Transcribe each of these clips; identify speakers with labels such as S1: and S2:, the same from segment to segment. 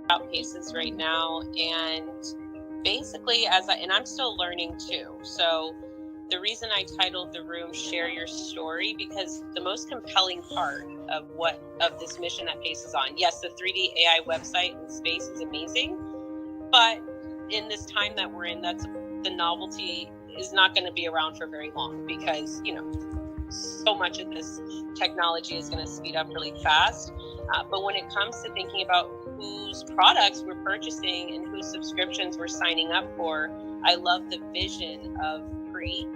S1: about Paces right now, and basically I'm still learning too. So the reason I titled the room "Share Your Story," because the most compelling part of this mission that Pace is on, yes, the 3D AI website and space is amazing, but in this time that we're in, that's the novelty is not going to be around for very long, because so much of this technology is going to speed up really fast. But when it comes to thinking about whose products we're purchasing and whose subscriptions we're signing up for, I love the vision of PRE,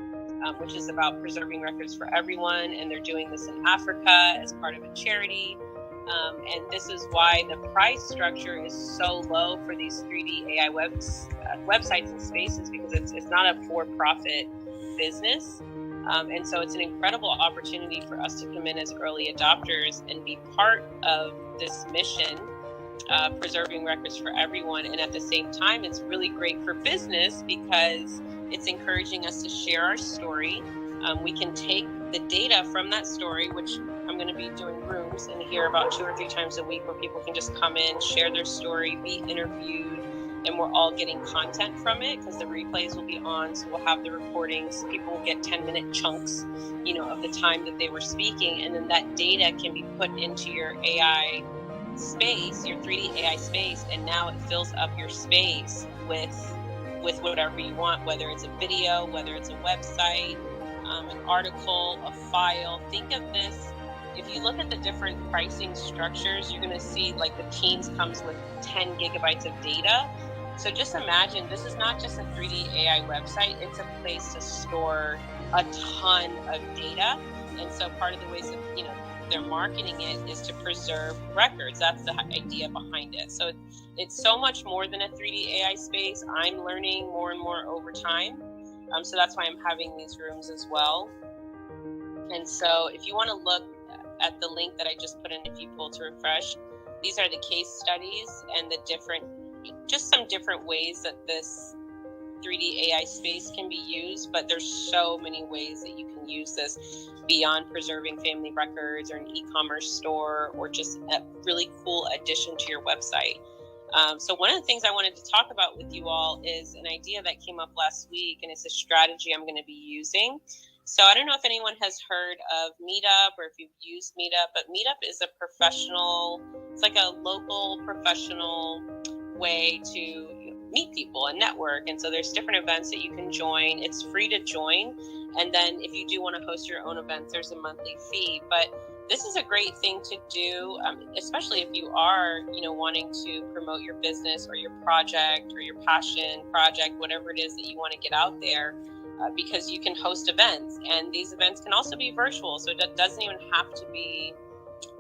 S1: which is about preserving records for everyone. And they're doing this in Africa as part of a charity. And this is why the price structure is so low for these 3D AI websites and spaces, because it's not a for-profit business. And so it's an incredible opportunity for us to come in as early adopters and be part of this mission, preserving records for everyone. And at the same time, it's really great for business because it's encouraging us to share our story. We can take the data from that story, which I'm going to be doing rooms in here about 2 or 3 times a week, where people can just come in, share their story, be interviewed, and we're all getting content from it, because the replays will be on. So we'll have the recordings. People will get 10-minute chunks, of the time that they were speaking. And then that data can be put into your AI space, your 3D AI space. And now it fills up your space with whatever you want, whether it's a video, whether it's a website, an article, a file. Think of this. If you look at the different pricing structures, you're going to see like the Teams comes with 10 gigabytes of data. So just imagine, this is not just a 3D AI website, it's a place to store a ton of data. And so part of the ways that, they're marketing it is to preserve records. That's the idea behind it. So it's so much more than a 3D AI space. I'm learning more and more over time. So that's why I'm having these rooms as well. And so if you want to look at the link that I just put in, if you pull to refresh, these are the case studies and just some different ways that this 3D AI space can be used. But there's so many ways that you can use this beyond preserving family records or an e-commerce store, or just a really cool addition to your website. So one of the things I wanted to talk about with you all is an idea that came up last week, and it's a strategy I'm going to be using. So I don't know if anyone has heard of Meetup or if you've used Meetup, but Meetup is it's like a local professional way to meet people and network. And so there's different events that you can join. It's free to join. And then if you do want to host your own events, there's a monthly fee. But this is a great thing to do, especially if you are, wanting to promote your business or your project or your passion project, whatever it is that you want to get out there, because you can host events. And these events can also be virtual, so it doesn't even have to be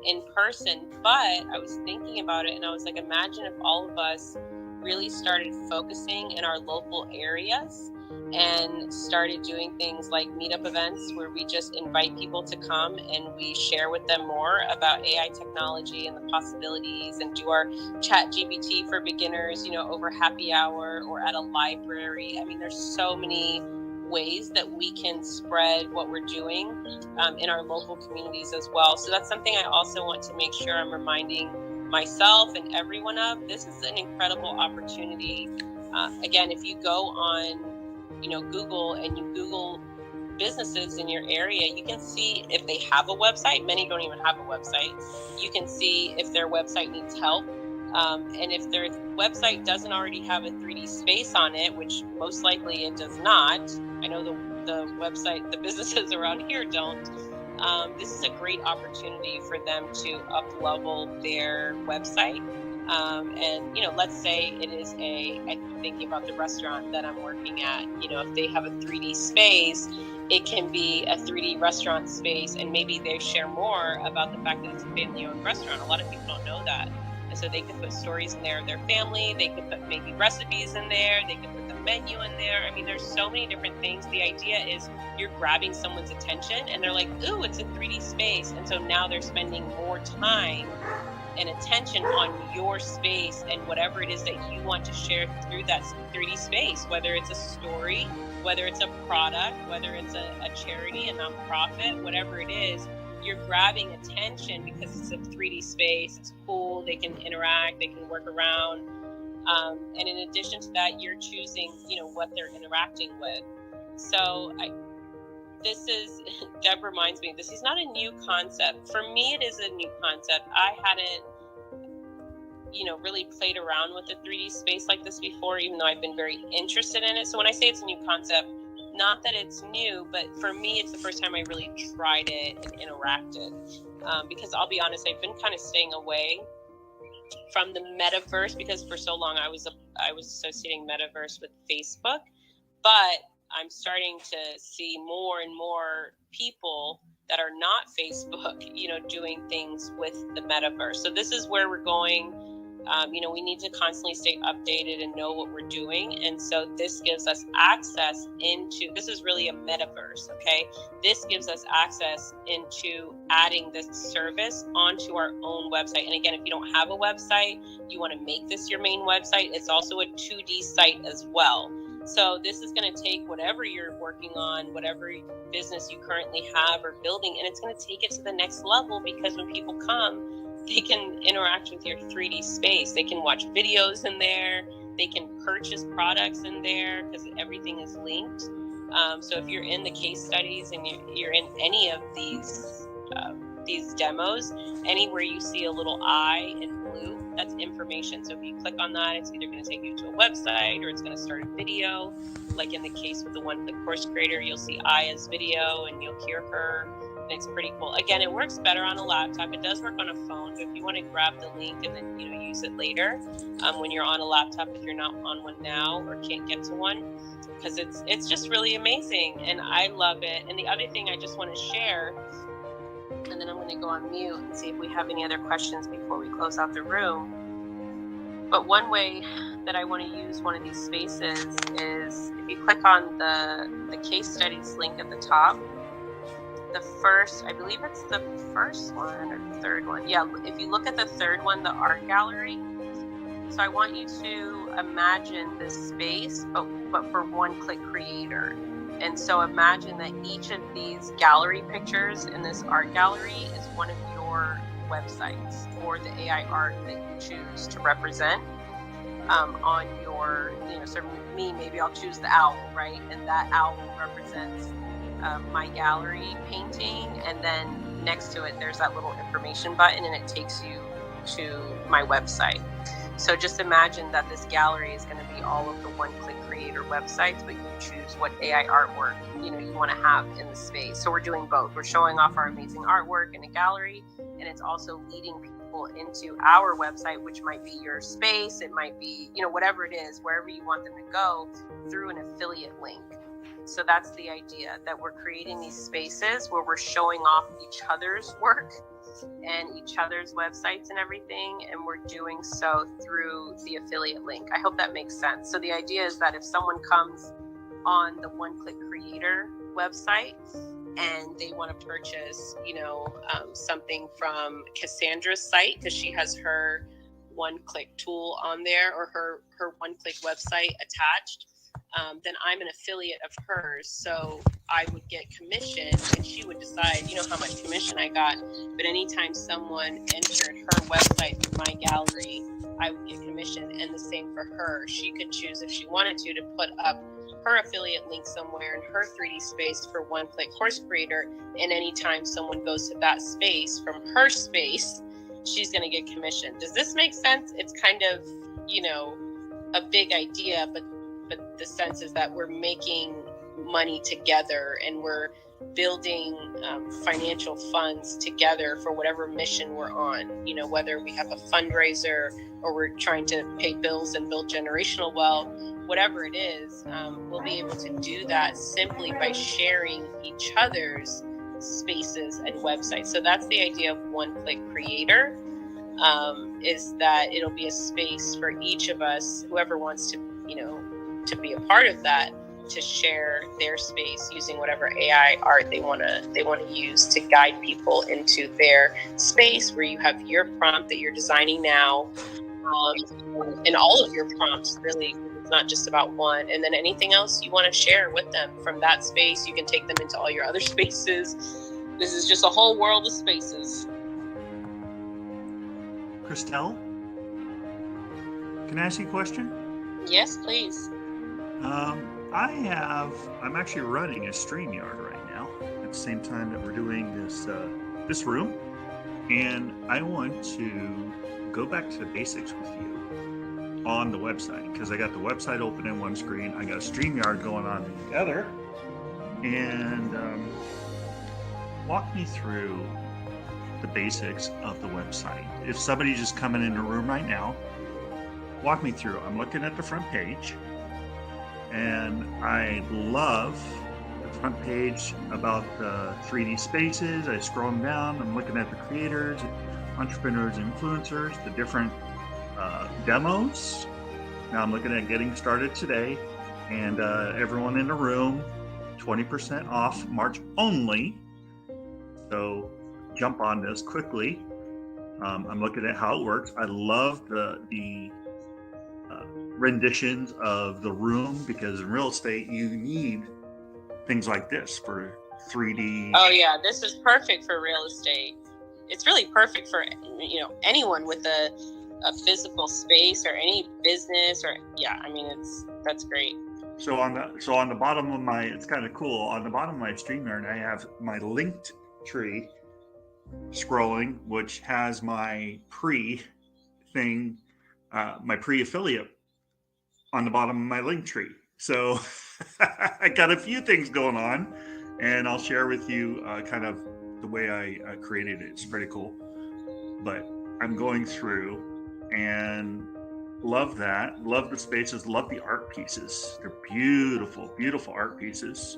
S1: in person. But I was thinking about it, and I was like, imagine if all of us really started focusing in our local areas and started doing things like meetup events, where we just invite people to come and we share with them more about AI technology and the possibilities, and do our chat GPT for beginners, over happy hour or at a library. I mean, there's so many ways that we can spread what we're doing in our local communities as well. So that's something I also want to make sure I'm reminding myself and everyone of. This is an incredible opportunity. Again, if you go on Google and you Google businesses in your area, you can see if they have a website. Many don't even have a website. You can see if their website needs help. And if their website doesn't already have a 3D space on it, which most likely it does not, I know the businesses around here don't, this is a great opportunity for them to up-level their website. And, let's say it is I'm thinking about the restaurant that I'm working at, if they have a 3D space, it can be a 3D restaurant space, and maybe they share more about the fact that it's a family-owned restaurant. A lot of people don't know that. And so they could put stories in there of their family, they could put maybe recipes in there, they could put the menu in there. I mean, there's so many different things. The idea is you're grabbing someone's attention and they're like, ooh, it's a 3D space. And so now they're spending more time and attention on your space and whatever it is that you want to share through that 3D space, whether it's a story, whether it's a product, whether it's a charity, a nonprofit, whatever it is. you're grabbing attention because it's a 3D space. It's cool. They can interact. They can work around. And in addition to that, you're choosing, what they're interacting with. So Deb reminds me, this is not a new concept. For me, it is a new concept. I hadn't, really played around with the 3D space like this before, even though I've been very interested in it. So when I say it's a new concept, not that it's new, but for me, it's the first time I really tried it and interacted. Because I'll be honest, I've been kind of staying away from the metaverse because for so long I was associating metaverse with Facebook, but I'm starting to see more and more people that are not Facebook, doing things with the metaverse. So this is where we're going. We need to constantly stay updated and know what we're doing. And so this gives us access this is really a metaverse, okay? This gives us access into adding this service onto our own website. And again, if you don't have a website, you want to make this your main website. It's also a 2D site as well. So this is going to take whatever you're working on, whatever business you currently have or building, and it's going to take it to the next level, because when people come, they can interact with your 3D space. They can watch videos in there. They can purchase products in there because everything is linked. So if you're in the case studies and you're in any of these demos, anywhere you see a little eye in blue, that's information. So if you click on that, it's either going to take you to a website or it's going to start a video. Like in the case with the one-click course creator, you'll see Aya's video and you'll hear her. And it's pretty cool. Again, it works better on a laptop. It does work on a phone. So if you want to grab the link and then use it later when you're on a laptop, if you're not on one now or can't get to one, because it's just really amazing and I love it. And the other thing I just want to share, and then I'm going to go on mute and see if we have any other questions before we close out the room. But one way that I want to use one of these spaces is if you click on the case studies link at the top, I believe it's the first one or the third one. Yeah, if you look at the third one, the art gallery. So I want you to imagine this space, but for one-click creator. And so imagine that each of these gallery pictures in this art gallery is one of your websites or the AI art that you choose to represent on your, so me, maybe I'll choose the owl, right? And that owl represents my gallery painting, and then next to it there's that little information button and it takes you to my website. So just imagine that this gallery is going to be all of the one-click creator websites, but you choose what AI artwork you want to have in the space. So we're doing both. We're showing off our amazing artwork in a gallery, and it's also leading people into our website, which might be your space, it might be whatever it is, wherever you want them to go, through an affiliate link. So that's the idea, that we're creating these spaces where we're showing off each other's work and each other's websites and everything, and we're doing so through the affiliate link. I hope that makes sense. So the idea is that if someone comes on the one-click creator website and they want to purchase, something from Cassandra's site, because she has her one-click tool on there, or her one-click website attached, then I'm an affiliate of hers. So I would get commission and she would decide, how much commission I got. But anytime someone entered her website through my gallery, I would get commission. And the same for her. She could choose, if she wanted to put up her affiliate link somewhere in her 3D space for one-click course creator. And anytime someone goes to that space from her space, she's going to get commission. Does this make sense? It's kind of, a big idea, but the sense is that we're making money together and we're building financial funds together for whatever mission we're on, whether we have a fundraiser or we're trying to pay bills and build generational wealth, whatever it is, we'll be able to do that simply by sharing each other's spaces and websites. So that's the idea of one-click creator, is that it'll be a space for each of us, whoever wants to be a part of that, to share their space using whatever AI art they want to use to guide people into their space, where you have your prompt that you're designing now, and all of your prompts, really. It's not just about one. And then anything else you want to share with them from that space, you can take them into all your other spaces. This is just a whole world of spaces.
S2: Christelle, can I ask you a question?
S1: Yes, please.
S2: I'm actually running a StreamYard right now at the same time that we're doing this room, and I want to go back to the basics with you on the website, because I got the website open in one screen, I got a StreamYard going on in the other, and walk me through the basics of the website. If somebody's just coming in the room right now, walk me through. I'm looking at the front page, and I love the front page about the 3D spaces. I scroll down, I'm looking at the creators, entrepreneurs, influencers, the different demos. Now I'm looking at getting started today, and everyone in the room, 20% off, March only. So jump on this quickly. I'm looking at how it works. I love the renditions of the room, because in real estate you need things like this for 3D.
S1: Oh yeah, this is perfect for real estate. It's really perfect for anyone with a physical space or any business, or that's great.
S2: So on the bottom of my, it's kind of cool, on the bottom of my StreamYard I have my linked tree scrolling, which has my my pre-affiliate on the bottom of my link tree. So I got a few things going on, and I'll share with you kind of the way I created it. It's pretty cool. But I'm going through and love that. Love the spaces. Love the art pieces. They're beautiful, beautiful art pieces.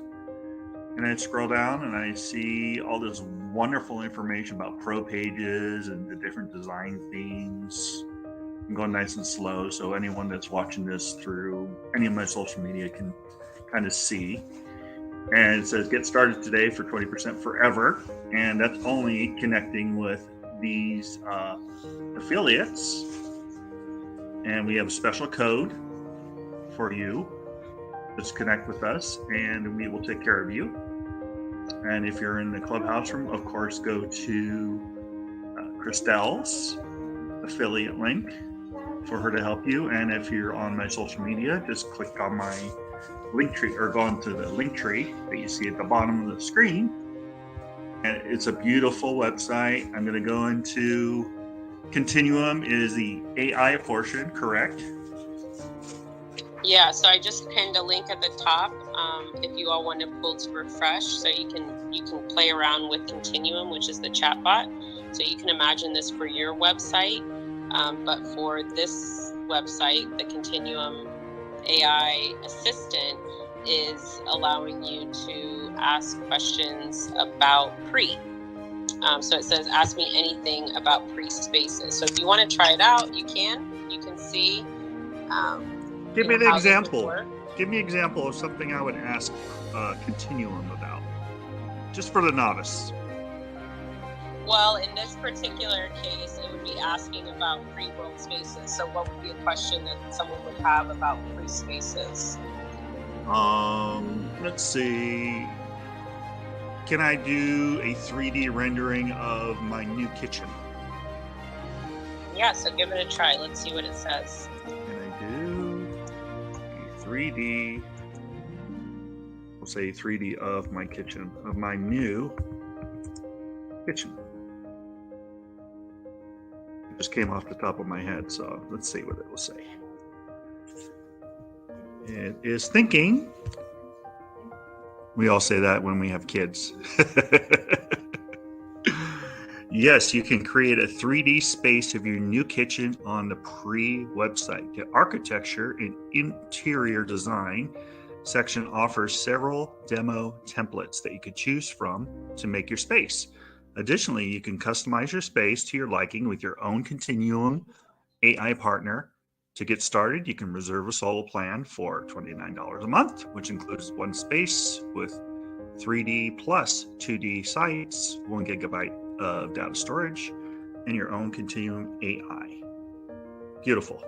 S2: And I scroll down and I see all this wonderful information about pro pages and the different design themes. I'm going nice and slow, so anyone that's watching this through any of my social media can kind of see. And it says get started today for 20% forever, and that's only connecting with these affiliates. And we have a special code for you. Just connect with us and we will take care of you. And if you're in the clubhouse room, of course, go to Christelle's affiliate link for her to help you. And if you're on my social media, just click on my link tree, or go into the link tree that you see at the bottom of the screen. And it's a beautiful website. I'm going to go into Continuum is the AI portion, correct?
S1: Yeah, so I just pinned a link at the top. If you all want to pull to refresh, so you can play around with Continuum, which is the chatbot. So you can imagine this for your website, but for this website, the Continuum AI assistant is allowing you to ask questions about pre. So it says, ask me anything about pre-spaces. So if you want to try it out, you can see.
S2: Give me an example. Give me an example of something I would ask Continuum about, just for the novice.
S1: Well, in this particular case, it would be asking about pre-world spaces. So what would be a question that someone would have about pre-spaces?
S2: Let's see. Can I do a 3D rendering of my new kitchen?
S1: Yeah, so give it a try. Let's see what it says.
S2: Can I do a 3D? We'll say 3D of my kitchen, of my new kitchen. It just came off the top of my head, so let's see what it will say. It is thinking. We all say that when we have kids. Yes, you can create a 3D space of your new kitchen on the Pre website. The architecture and interior design section offers several demo templates that you could choose from to make your space. Additionally, you can customize your space to your liking with your own Continuum AI partner. To get started, you can reserve a solo plan for $29 a month, which includes one space with 3D plus 2D sites, 1 gigabyte of data storage, and your own Continuum AI. Beautiful.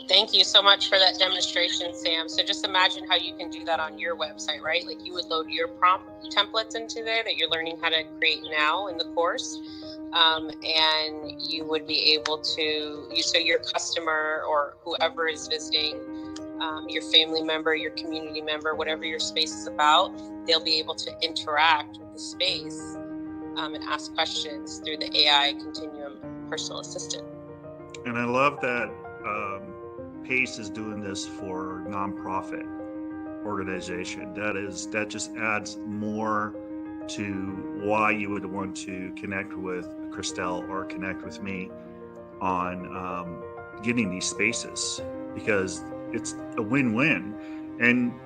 S1: Thank you so much for that demonstration, Sam. So just imagine how you can do that on your website, right? Like you would load your prompt templates into there that you're learning how to create now in the course. And you would be able to, so your customer or whoever is visiting, your family member, your community member, whatever your space is about, they'll be able to interact with the space and ask questions through the AI Continuum personal assistant.
S2: And I love that PACE is doing this for nonprofit organization. That just adds more to why you would want to connect with Christelle or connect with me on getting these spaces, because it's a win-win. And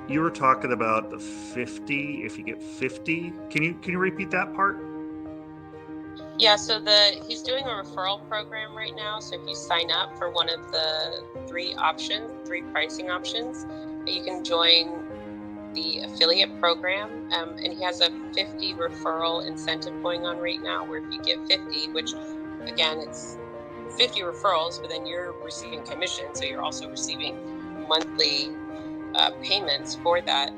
S2: you were talking about the 50, if you get 50, can you repeat that part?
S1: Yeah, so he's doing a referral program right now. So if you sign up for one of the three pricing options, you can join the affiliate program. And he has a 50 referral incentive going on right now, where if you get 50, which again, it's 50 referrals, but then you're receiving commission. So you're also receiving monthly payments for that.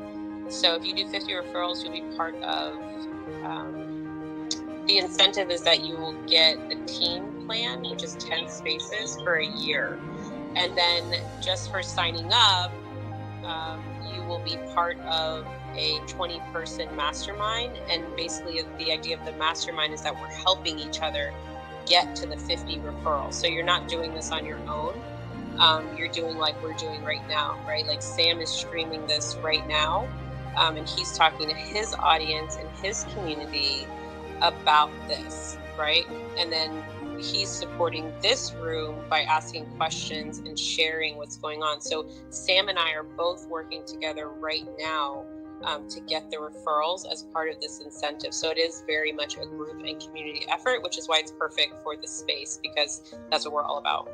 S1: So if you do 50 referrals, you'll be part of the incentive is that you will get a team plan, which is 10 spaces for a year. And then just for signing up, you will be part of a 20-person mastermind. And basically the idea of the mastermind is that we're helping each other get to the 50 referrals. So you're not doing this on your own. You're doing like we're doing right now, right? Like Sam is streaming this right now. And he's talking to his audience and his community about this, right? And then he's supporting this room by asking questions and sharing what's going on. So Sam and I are both working together right now to get the referrals as part of this incentive. So it is very much a group and community effort, which is why it's perfect for this space, because that's what we're all about.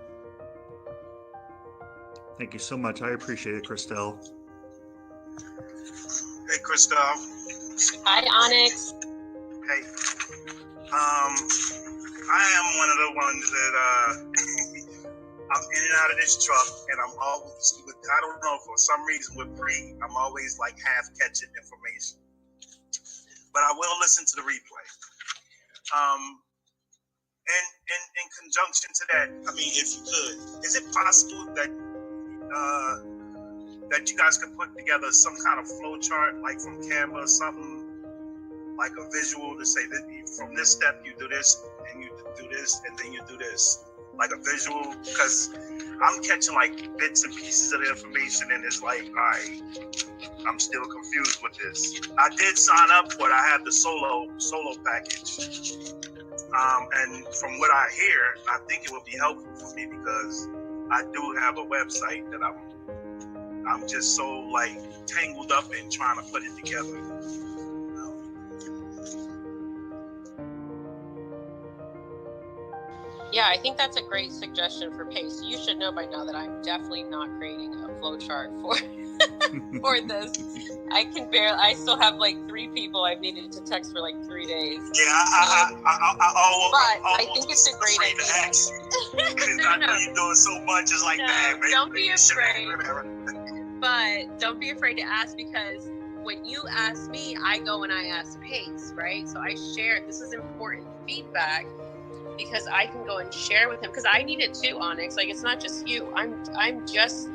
S2: Thank you so much. I appreciate it, Christelle.
S3: Hey, Christelle.
S1: Hi, Onyx.
S3: Hey. I am one of the ones that I'm in and out of this truck, and I'm always, I don't know, for some reason with Pre, I'm always like half catching information. But I will listen to the replay. And in conjunction to that, I mean, if you could, is it possible that that you guys could put together some kind of flow chart, like from Canva or something, like a visual to say that from this step you do this, and you do this, and then you do this, like a visual? Because I'm catching like bits and pieces of the information, and it's like, all right, I'm still confused with this. I did sign up for it. I have the solo package, and from what I hear, I think it would be helpful for me, because I do have a website that I'm just so like tangled up in trying to put it together.
S1: Yeah, I think that's a great suggestion for PACE. You should know by now that I'm definitely not creating a flowchart for for this. I still have like 3 people I've needed to text for like 3 days.
S3: Yeah,
S1: I think it's a great idea.
S3: Because I know you're doing so much, it's like that.
S1: Don't be afraid. But don't be afraid to ask, because when you ask me, I go and I ask PACE, right? So I share. This is important feedback, because I can go and share with him, because I need it too, Onyx. Like, it's not just you. I'm just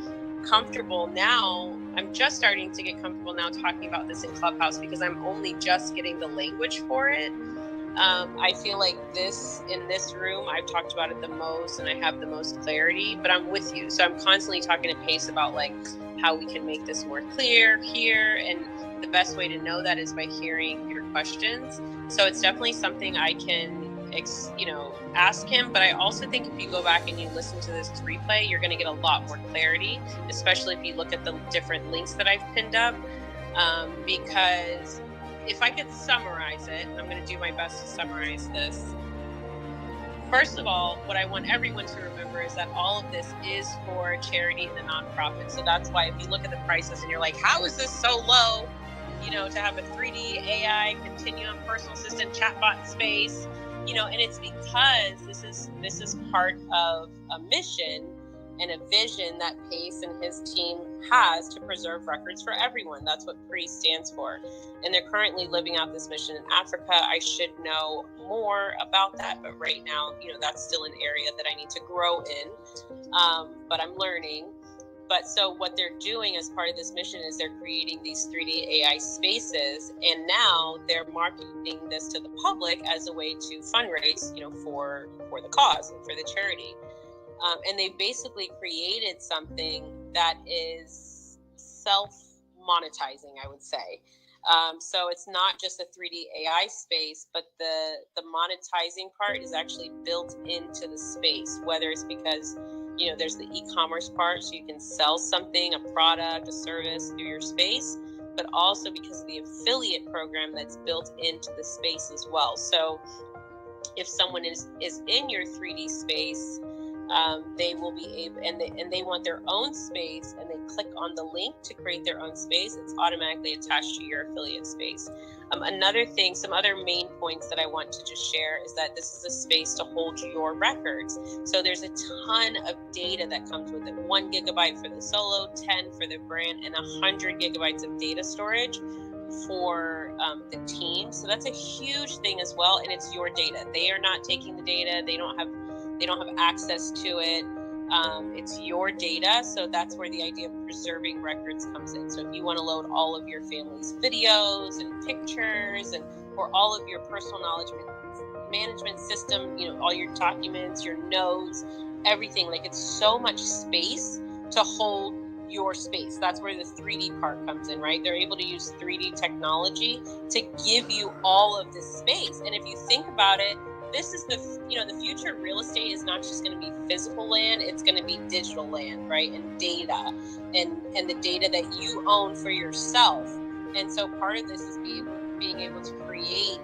S1: comfortable now. I'm just starting to get comfortable now talking about this in Clubhouse, because I'm only just getting the language for it. I feel like in this room, I've talked about it the most and I have the most clarity, but I'm with you. So I'm constantly talking to PACE about like how we can make this more clear here. And the best way to know that is by hearing your questions. So it's definitely something I can ask him. But I also think if you go back and you listen to this replay, you're going to get a lot more clarity, especially if you look at the different links that I've pinned up. Because if I could summarize it, I'm going to do my best to summarize this. First of all, what I want everyone to remember is that all of this is for charity and the nonprofit. So that's why if you look at the prices and you're like, how is this so low? To have a 3D AI Continuum personal assistant chatbot space, and it's because this is part of a mission and a vision that Pace and his team has to preserve records for everyone. That's what PRE stands for. And they're currently living out this mission in Africa. I should know more about that, but right now, that's still an area that I need to grow in, but I'm learning. But so what they're doing as part of this mission is they're creating these 3D AI spaces, and now they're marketing this to the public as a way to fundraise, for the cause and for the charity. And they basically created something that is self-monetizing, I would say. So it's not just a 3D AI space, but the monetizing part is actually built into the space, whether it's because there's the e-commerce part, so you can sell something, a product, a service through your space, but also because of the affiliate program that's built into the space as well. So if someone is in your 3D space, they will be able, and they want their own space, and they click on the link to create their own space, it's automatically attached to your affiliate space. Another thing, some other main points that I want to just share is that this is a space to hold your records. So there's a ton of data that comes with it. 1 gigabyte for the solo, 10 for the brand, and 100 gigabytes of data storage for the team. So that's a huge thing as well, and it's your data. They are not taking the data. They don't have access to it. It's your data, so that's where the idea of preserving records comes in. So if you want to load all of your family's videos and pictures, or all of your personal knowledge management system, all your documents, your notes, everything, like it's so much space to hold your space. That's where the 3D part comes in, right? They're able to use 3D technology to give you all of this space. And if you think about it, this is the future of real estate is not just going to be physical land, it's going to be digital land, right? And data and the data that you own for yourself. And so part of this is being able to create,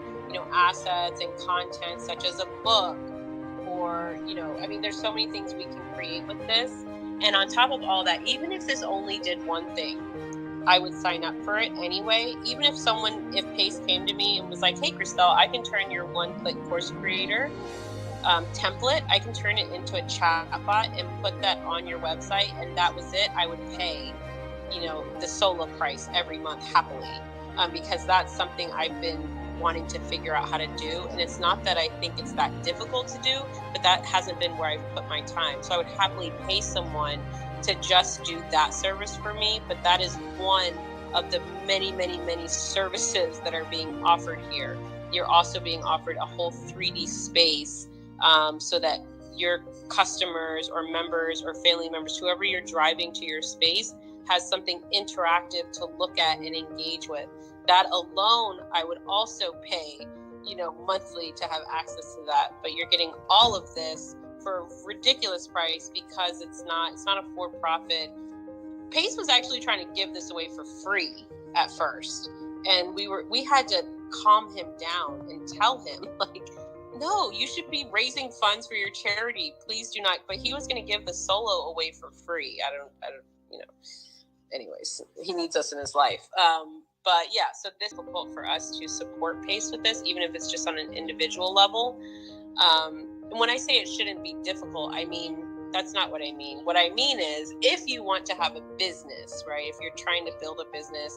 S1: assets and content such as a book, or, there's so many things we can create with this. And on top of all that, even if this only did one thing, I would sign up for it anyway. Even if Pace came to me and was like, hey, Christelle, I can turn your one-click course creator template, I can turn it into a chatbot and put that on your website, and that was it, I would pay, the solo price every month happily, because that's something I've been wanting to figure out how to do. And it's not that I think it's that difficult to do, but that hasn't been where I've put my time. So I would happily pay someone to just do that service for me, but that is one of the many, many, many services that are being offered here. You're also being offered a whole 3D space, so that your customers or members or family members, whoever you're driving to your space, has something interactive to look at and engage with. That alone, I would also pay, monthly to have access to that. But you're getting all of this for a ridiculous price, because it's not a for-profit. Pace was actually trying to give this away for free at first, and we had to calm him down and tell him, like, no, you should be raising funds for your charity, please do not. But he was going to give the solo away for free. I don't anyways, he needs us in his life. But yeah, so this is difficult for us to support Pace with this, even if it's just on an individual level. And when I say it shouldn't be difficult, that's not what I mean. What I mean is, if you want to have a business, right? If you're trying to build a business,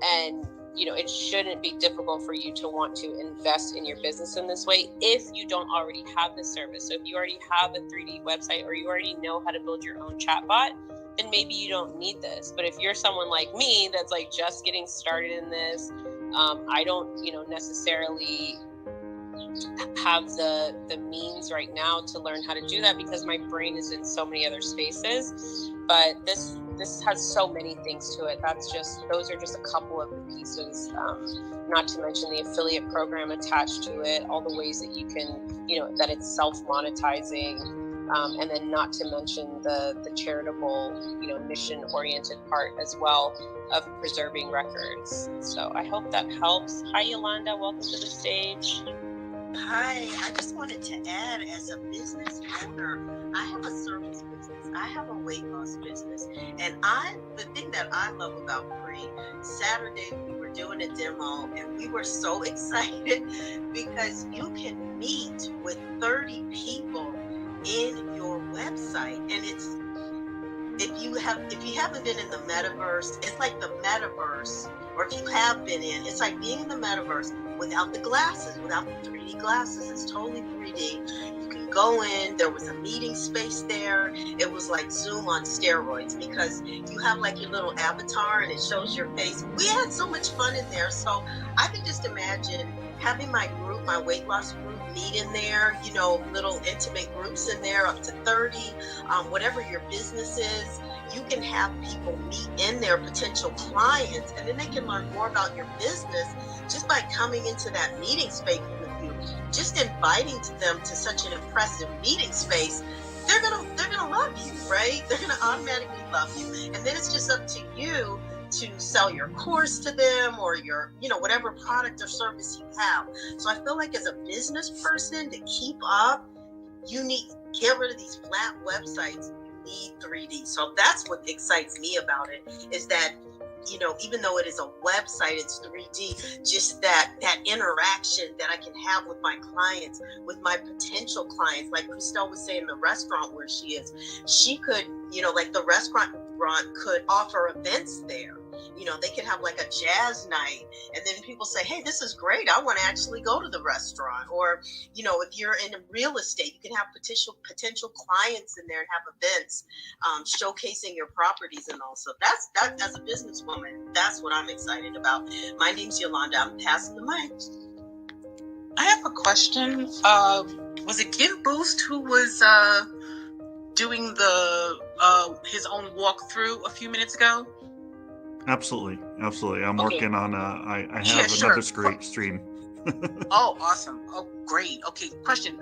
S1: and it shouldn't be difficult for you to want to invest in your business in this way if you don't already have the service. So if you already have a 3D website, or you already know how to build your own chatbot, then maybe you don't need this. But if you're someone like me that's like just getting started in this, I don't necessarily have the means right now to learn how to do that, because my brain is in so many other spaces. But this has so many things to it. Those are just a couple of the pieces, not to mention the affiliate program attached to it, all the ways that you can, that it's self-monetizing, and then not to mention the charitable, mission-oriented part as well of preserving records. So I hope that helps. Hi, Yolanda, welcome to the stage.
S4: Hi, I just wanted to add, as a business owner, I have a service business. I have a weight loss business. And the thing that I love about PRE, Saturday we were doing a demo, and we were so excited because you can meet with 30 people in your web website, and it's if you haven't been in the metaverse, it's like the metaverse, or if you have been in, it's like being in the metaverse without the glasses, without the 3D glasses. It's totally 3D. You can go in. There was a meeting space there. It was like Zoom on steroids, because you have like your little avatar and it shows your face. We had so much fun in there. So I can just imagine having my group, my weight loss group, meet in there, you know, little intimate groups in there, up to 30, whatever your business is. You can have people meet in there, potential clients, and then they can learn more about your business just by coming into that meeting space with you. Just inviting them to such an impressive meeting space, they're gonna love you, right? They're gonna automatically love you, and then it's just up to you to sell your course to them, or your, you know, whatever product or service you have. So I feel like as a business person, to keep up, you need to get rid of these flat websites. You need 3D. So that's what excites me about it, is that, you know, even though it is a website, it's 3D, just that interaction that I can have with my clients, with my potential clients. Like Christelle was saying, the restaurant where she is, she could, you know, like the restaurant could offer events there. You know, they could have like a jazz night, and then people say, hey, this is great, I want to actually go to the restaurant. Or, you know, if you're in real estate, you can have potential clients in there and have events showcasing your properties. And also that as a businesswoman, that's what I'm excited about. My name's Yolanda. I'm passing the mic.
S5: I have a question. Was it Give Boost who was doing the his own walkthrough a few minutes ago?
S2: Absolutely. I'm
S5: Okay.
S2: working on I have
S5: Yeah, sure.
S2: another stream.
S5: Oh, awesome. Oh, great. Okay, question.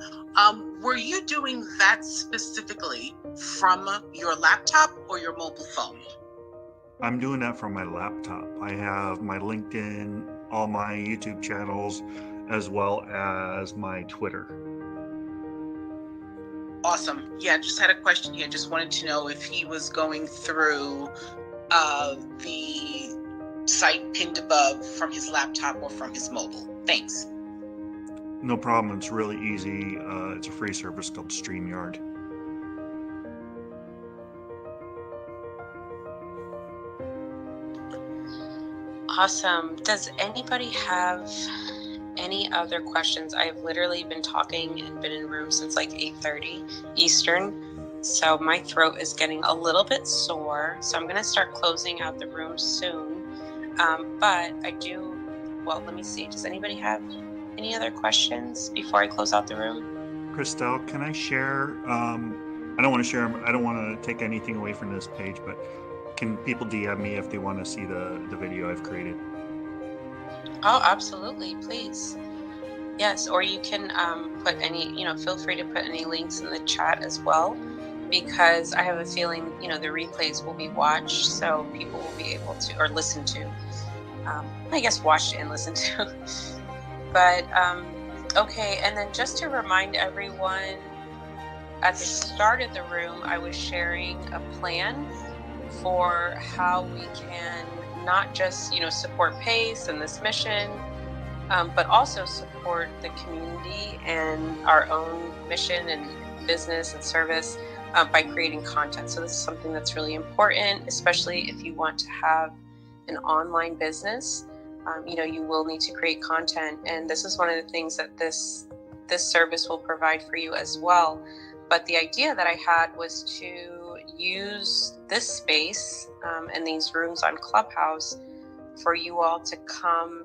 S5: Were you doing that specifically from your laptop or your mobile phone?
S2: I'm doing that from my laptop. I have my LinkedIn, all my YouTube channels, as well as my Twitter.
S5: Awesome. Yeah, just had a question here. Just wanted to know if he was going through the site pinned above from his laptop or from his mobile. Thanks.
S2: No problem. It's really easy. It's a free service called StreamYard.
S1: Awesome. Does anybody have any other questions? I've literally been talking and been in rooms since like 8:30 Eastern. So my throat is getting a little bit sore. So I'm going to start closing out the room soon. But I do, well, let me see. Does anybody have any other questions before I close out the room?
S2: Christelle, can I share? I don't want to share. I don't want to take anything away from this page, but can people DM me if they want to see the video I've created?
S1: Oh, absolutely. Please. Yes. Or you can put any, feel free to put any links in the chat as well, because I have a feeling, the replays will be watched, so people will be able to, or listen to, I guess watch and listen to. But, okay. And then just to remind everyone, at the start of the room, I was sharing a plan for how we can not just, support PACE and this mission, but also support the community and our own mission and business and service by creating content. So this is something that's really important, especially if you want to have an online business. You will need to create content, and this is one of the things that this service will provide for you as well. But the idea that I had was to use this space and these rooms on Clubhouse for you all to come.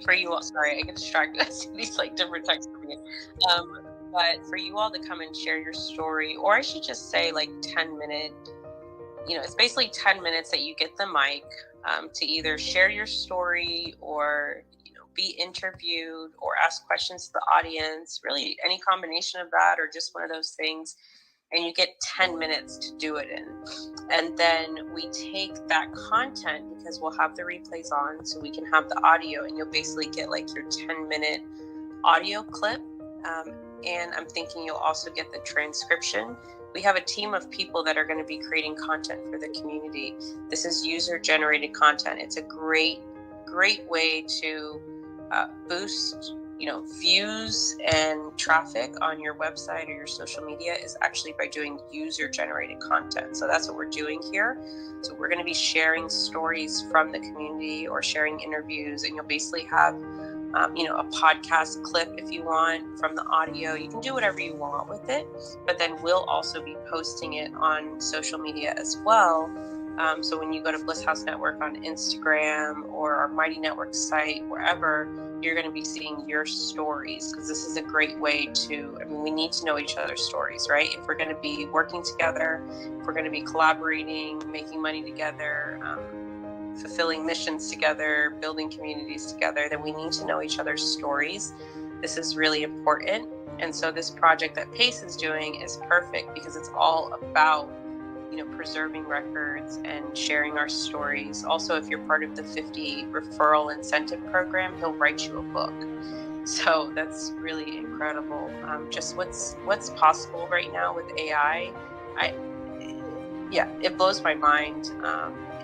S1: Sorry, I get distracted. I see these different texts coming in. But for you all to come and share your story, or I should just say 10-minute, it's basically 10 minutes that you get the mic to either share your story or, be interviewed or ask questions to the audience, really any combination of that, or just one of those things. And you get 10 minutes to do it in. And then we take that content, because we'll have the replays on, so we can have the audio, and you'll basically get your 10-minute audio clip. And I'm thinking you'll also get the transcription. We have a team of people that are going to be creating content for the community. This is user-generated content. It's a great way to boost views and traffic on your website or your social media is actually by doing user-generated content. So that's what we're doing here. So we're going to be sharing stories from the community or sharing interviews, and you'll basically have, a podcast clip if you want from the audio. You can do whatever you want with it, but then we'll also be posting it on social media as well. So when you go to Bliss House Network on Instagram or our Mighty Network site, wherever, you're going to be seeing your stories, because this is a great way to, we need to know each other's stories, right? If we're going to be working together, if we're going to be collaborating, making money together, fulfilling missions together, building communities together, then we need to know each other's stories. This is really important. And so this project that Pace is doing is perfect because it's all about preserving records and sharing our stories. Also, if you're part of the 50 referral incentive program, he'll write you a book. So that's really incredible. Just what's possible right now with AI. It blows my mind.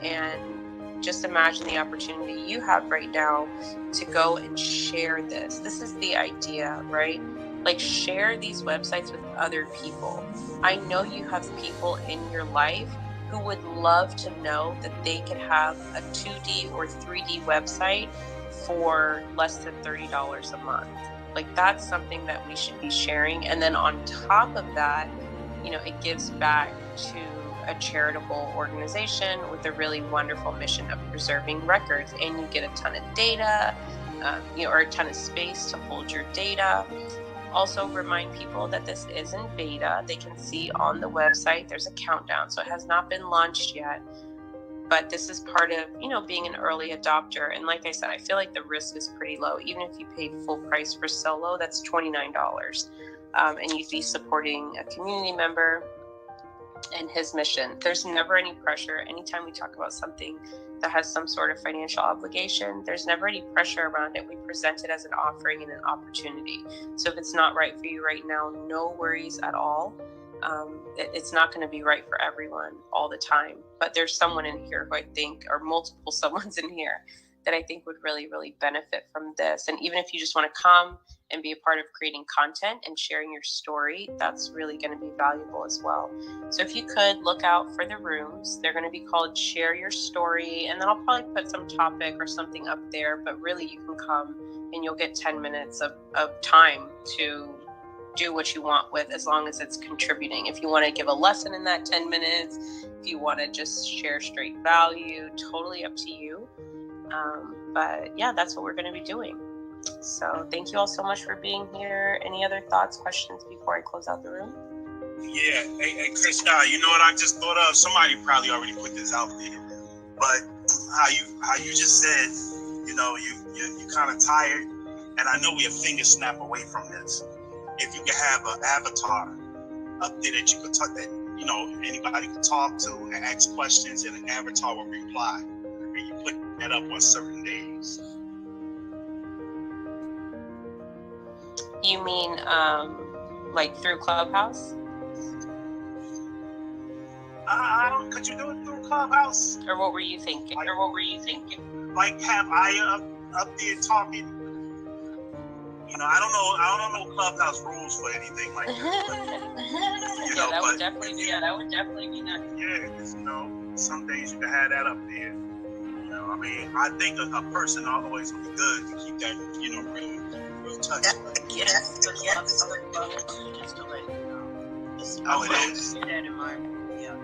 S1: And just imagine the opportunity you have right now to go and share this. This is the idea, right? Like, share these websites with other people. I know you have people in your life who would love to know that they could have a 2D or 3D website for less than $30 a month. Like, that's something that we should be sharing. And then on top of that, it gives back to a charitable organization with a really wonderful mission of preserving records. And you get a ton of data, or a ton of space to hold your data. Also remind people that this isn't beta. They can see on the website there's a countdown, so it has not been launched yet. But this is part of, being an early adopter. And like I said, I feel like the risk is pretty low. Even if you paid full price for solo, that's $29. And you'd be supporting a community member and his mission. There's never any pressure. Anytime we talk about something that has some sort of financial obligation, there's never any pressure around it. We present it as an offering and an opportunity. So if it's not right for you right now, no worries at all. It's not going to be right for everyone all the time. But there's someone in here who I think, or multiple someones in here, that I think would really, really benefit from this. And even if you just want to come and be a part of creating content and sharing your story, that's really going to be valuable as well. So if you could look out for the rooms, they're going to be called Share Your Story. And then I'll probably put some topic or something up there, but really you can come and you'll get 10 minutes of time to do what you want with, as long as it's contributing. If you want to give a lesson in that 10 minutes, if you want to just share straight value, totally up to you. But yeah, that's what we're going to be doing. So thank you all so much for being here. Any other thoughts, questions before I close out the room?
S3: Yeah, hey Krishna, you know what I just thought of? Somebody probably already put this out there, but how you just said, you're kind of tired, and I know we're a finger snap away from this. If you could have an avatar up there that you could talk, that anybody could talk to and ask questions, and an avatar will reply, and you put that up on certain days.
S1: You mean like through Clubhouse?
S3: Could you do it through Clubhouse?
S1: Or what were you thinking?
S3: Like have Aya up there talking? I don't know Clubhouse rules for anything like that. But,
S1: that would definitely be nice.
S3: Yeah, some days you can have that up there. I think a person always would be good to keep that, real touch.
S4: Yes, just to let you know.
S3: Oh, it is?
S4: Do that in my yeah.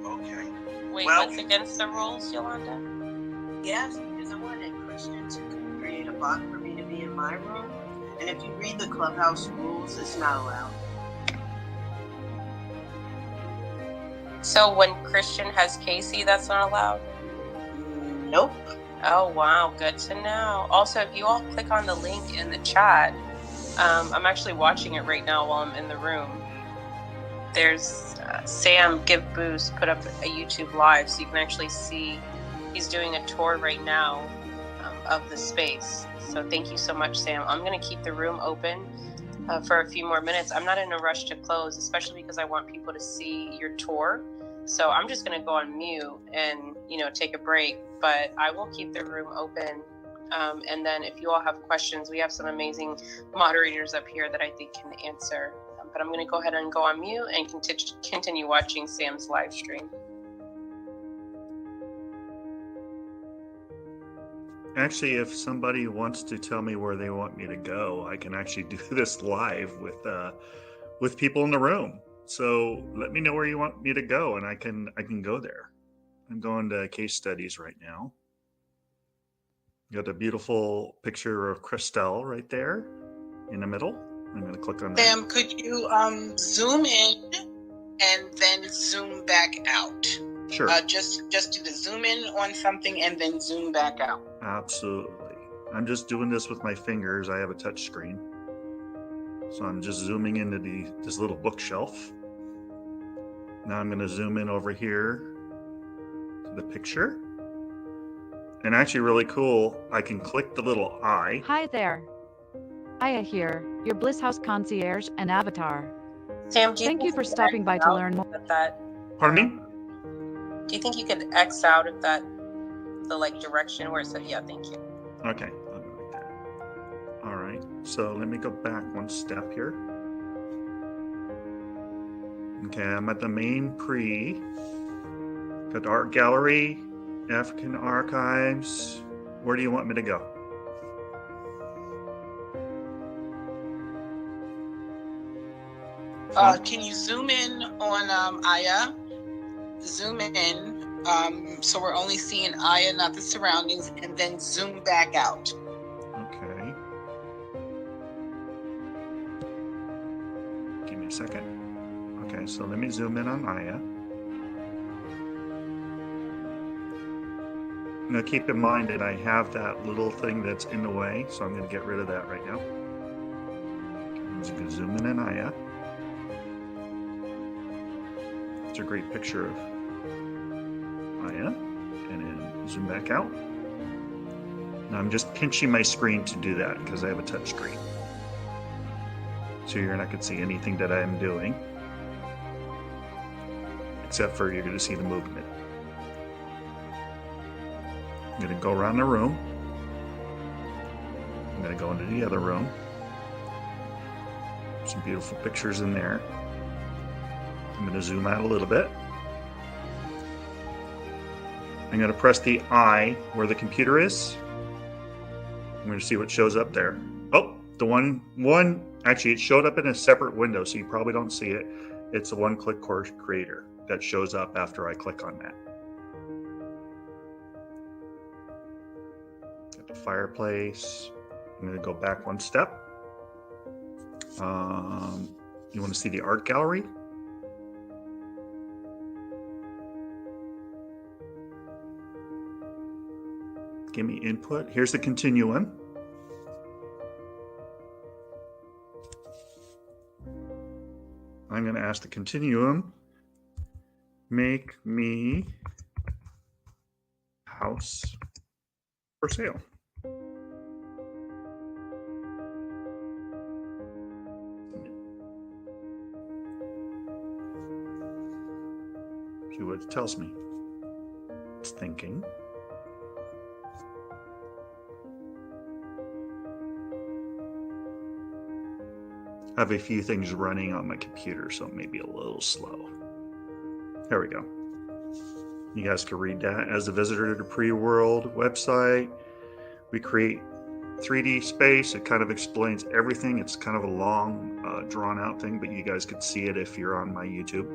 S3: Okay.
S1: Wait,
S3: Well,
S1: what's against the rules, Yolanda?
S4: Yes, because I wanted Christian to create a bot for me to be in my room. And if you read the Clubhouse rules, it's not allowed.
S1: So when Christian has Casey, that's not allowed?
S4: Nope.
S1: Oh, wow. Good to know. Also, if you all click on the link in the chat, I'm actually watching it right now while I'm in the room. There's Sam Give Boost put up a YouTube live, so you can actually see he's doing a tour right now of the space. So thank you so much, Sam. I'm going to keep the room open for a few more minutes. I'm not in a rush to close, especially because I want people to see your tour. So I'm just going to go on mute and, take a break, but I will keep the room open And then if you all have questions, we have some amazing moderators up here that I think can answer. But I'm going to go ahead and go on mute and continue watching Sam's live stream.
S2: Actually, if somebody wants to tell me where they want me to go, I can actually do this live with people in the room. So let me know where you want me to go, and I can go there. I'm going to case studies right now. Got a beautiful picture of Christelle right there in the middle. I'm going to click on that.
S5: Sam, could you zoom in and then zoom back out?
S2: Sure.
S5: Just do the zoom in on something and then zoom back out.
S2: Absolutely. I'm just doing this with my fingers. I have a touch screen. So I'm just zooming into this little bookshelf. Now I'm going to zoom in over here to the picture. And actually really cool, I can click the little eye.
S6: Hi there. Aya here, your Bliss House concierge and avatar.
S1: Sam,
S6: Thank you for stopping by to learn more.
S2: Pardon me?
S1: Do you think you could X out of that, the like direction where it said, yeah, thank you.
S2: Okay, I'll go like that. All right, so let me go back one step here. Okay, I'm at the main pre. Got the art gallery, African archives. Where do you want me to go?
S5: Can you zoom in on Aya? Zoom in, so we're only seeing Aya, not the surroundings, and then zoom back out.
S2: Okay. Give me a second. Okay, so let me zoom in on Aya. Now keep in mind that I have that little thing that's in the way, so I'm going to get rid of that right now. I'm just going to zoom in on Aya. It's a great picture of Aya, and then zoom back out. Now I'm just pinching my screen to do that because I have a touch screen. So you're not going to see anything that I'm doing, except for you're going to see the movement. I'm going to go around the room. I'm going to go into the other room. Some beautiful pictures in there. I'm going to zoom out a little bit. I'm going to press the I where the computer is. I'm going to see what shows up there. Oh, the one actually it showed up in a separate window, so you probably don't see it. It's the one-click course creator that shows up after I click on that. Got the fireplace. I'm going to go back one step. You want to see the art gallery? Give me input. Here's the continuum. I'm going to ask the continuum, make me house for sale. See what it tells me. It's thinking. I have a few things running on my computer, so it may be a little slow. There we go. You guys can read that. As a visitor to the Pre-World website, we create 3D space. It kind of explains everything. It's kind of a long, drawn-out thing, but you guys could see it if you're on my YouTube.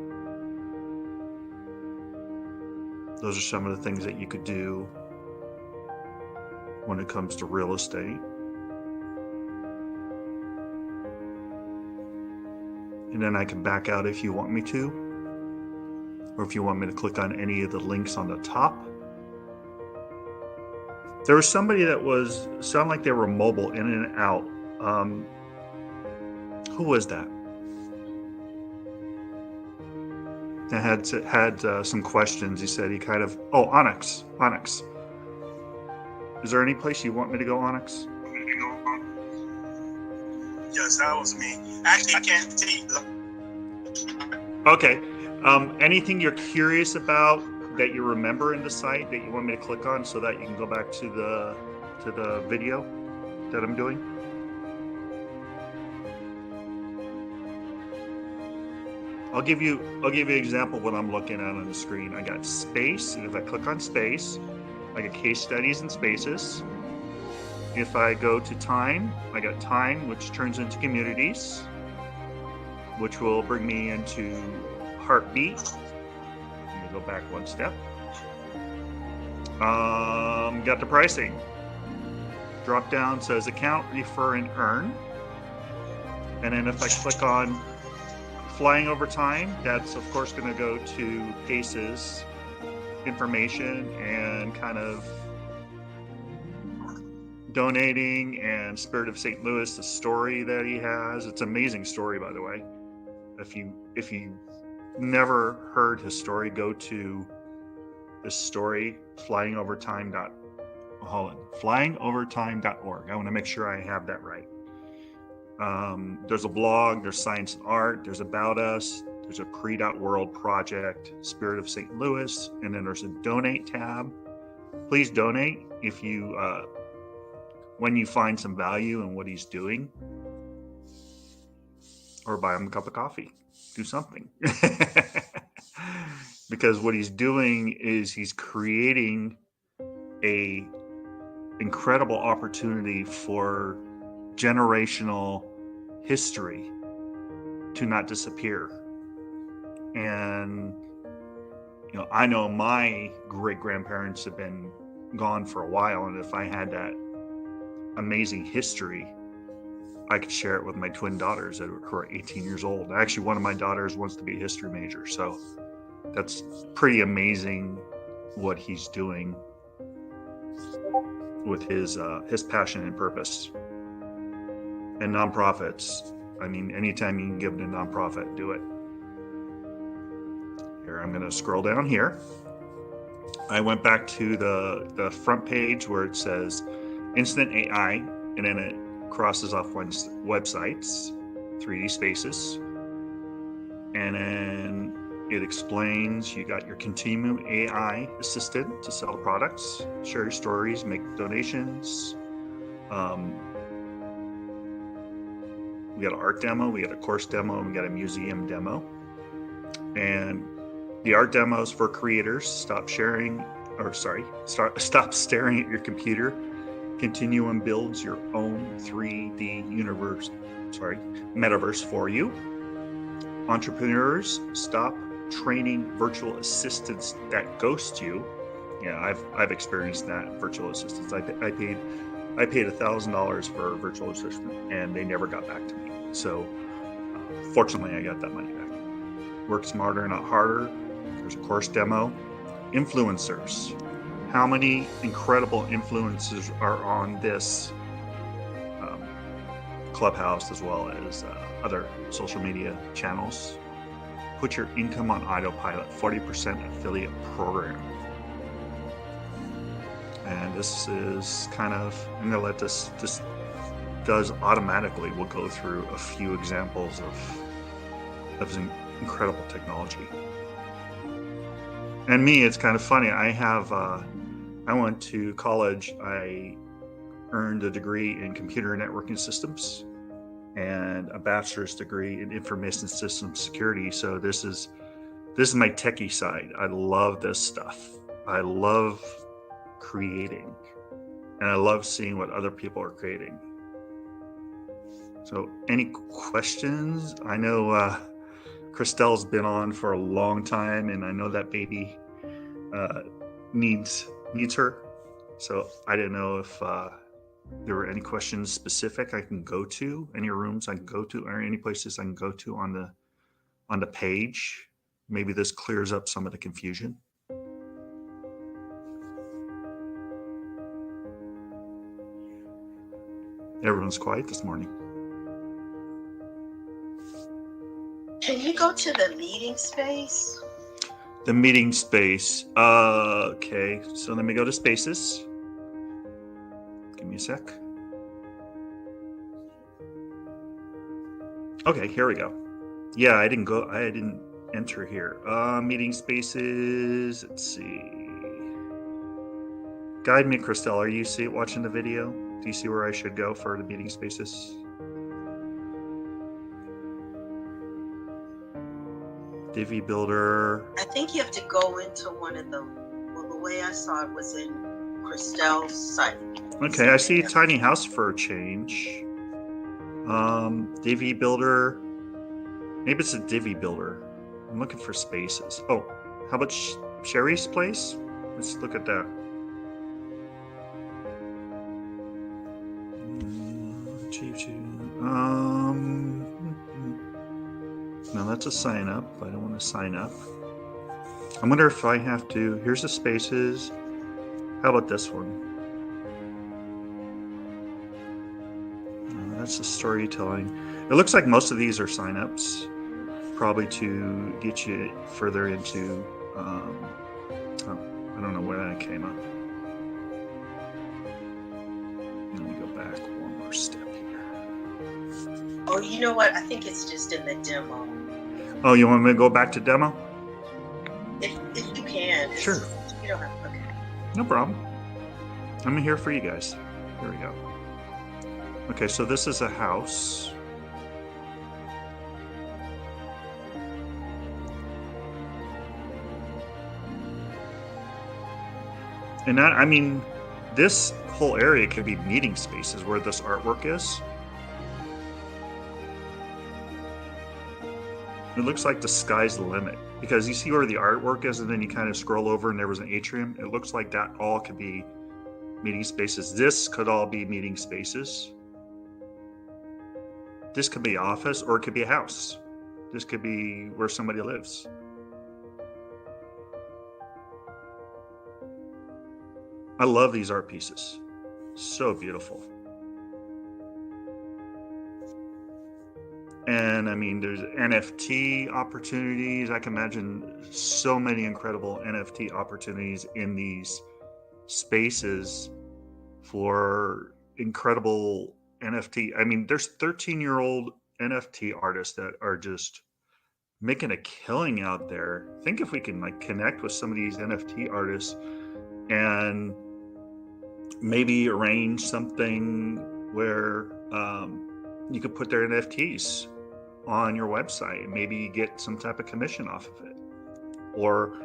S2: Those are some of the things that you could do when it comes to real estate. And then I can back out if you want me to, or if you want me to click on any of the links on the top. There was somebody that sounded like they were mobile in and out. Who was that? That had some questions. He said he kind of, Onyx. Is there any place you want me to go, Onyx?
S3: Yes, that was me. Actually, I can't see.
S2: Okay. Anything you're curious about that you remember in the site that you want me to click on so that you can go back to to the video that I'm doing? I'll give you an example of what I'm looking at on the screen. I got space, and if I click on space, I get case studies and spaces. If I go to time, I got time, which turns into communities, which will bring me into heartbeat. Let me go back one step. Got the pricing. Drop down says account, refer, and earn. And then if I click on flying over time, that's of course going to go to Pace's information and kind of donating, and Spirit of St. Louis, the story that he has. It's an amazing story, by the way. If you never heard his story, go to this story, flyingovertime.org. I want to make sure I have that right. There's a blog, there's Science and Art, there's About Us, there's a Cree.world project, Spirit of St. Louis, and then there's a donate tab. Please donate if you when you find some value in what he's doing, or buy him a cup of coffee, do something. Because what he's doing is he's creating a incredible opportunity for generational history to not disappear. And I know my great grandparents have been gone for a while, and if I had that amazing history, I could share it with my twin daughters who are 18 years old. Actually, one of my daughters wants to be a history major, so that's pretty amazing what he's doing with his passion and purpose. And nonprofits, I mean, anytime you can give to a nonprofit, do it. Here, I'm going to scroll down here. I went back to the front page where it says Instant AI, and then it crosses off websites, 3D spaces, and then it explains you got your Continuum AI assistant to sell products, share your stories, make donations. We got an art demo, we got a course demo, and we got a museum demo. And the art demos for creators: stop staring at your computer. Continuum builds your own 3D metaverse for you. Entrepreneurs, stop training virtual assistants that ghost you. Yeah, I've experienced that. Virtual assistants. I paid $1,000 for a virtual assistant, and they never got back to me. So fortunately, I got that money back. Work smarter, not harder. There's a course demo. Influencers. How many incredible influencers are on this Clubhouse as well as other social media channels? Put your income on autopilot, 40% affiliate program. And this is kind of, I'm going to let this does automatically. We'll go through a few examples of some incredible technology. And me, it's kind of funny. I went to college. I earned a degree in computer networking systems and a bachelor's degree in information systems security. So this is my techie side. I love this stuff. I love creating, and I love seeing what other people are creating. So any questions? I know Christelle's been on for a long time, and I know that baby needs her. So I didn't know if there were any questions specific I can go to, any rooms I can go to, or any places I can go to on the page. Maybe this clears up some of the confusion. Everyone's quiet this morning.
S4: Can you go to the meeting space?
S2: The meeting space. Okay, so let me go to spaces. Give me a sec. Okay, here we go. Yeah, I didn't enter here. Meeting spaces, let's see. Guide me, Christelle. Are you watching the video? Do you see where I should go for the meeting spaces? Divi Builder.
S4: I think you have to go into one of them. Well, the way I saw it was in Christelle's site.
S2: Okay, I see tiny house for a change. Divi Builder. Maybe it's a Divi Builder. I'm looking for spaces. Oh, how about Sherry's place? Let's look at that. No, that's a sign up. I don't want to sign up. I wonder if I have to. Here's the spaces. How about this one? That's the storytelling. It looks like most of these are sign-ups, probably to get you further into. Oh, I don't know where that came up. Let me go back one more step here.
S4: Oh, you know what? I think it's just in the demo.
S2: Oh, you want me to go back to demo?
S4: If you can.
S2: Sure.
S4: You don't have. Okay.
S2: No problem. I'm here for you guys. Here we go. Okay, so this is a house. And that, I mean, this whole area could be meeting spaces where this artwork is. It looks like the sky's the limit because you see where the artwork is and then you kind of scroll over and there was an atrium. It looks like that all could be meeting spaces. This could all be meeting spaces. This could be office or it could be a house. This could be where somebody lives. I love these art pieces. So beautiful. And I mean, there's NFT opportunities. I can imagine so many incredible NFT opportunities in these spaces for incredible NFT. I mean, there's 13-year-old NFT artists that are just making a killing out there. Think if we can like connect with some of these NFT artists and maybe arrange something where you could put their NFTs on your website and maybe get some type of commission off of it. Or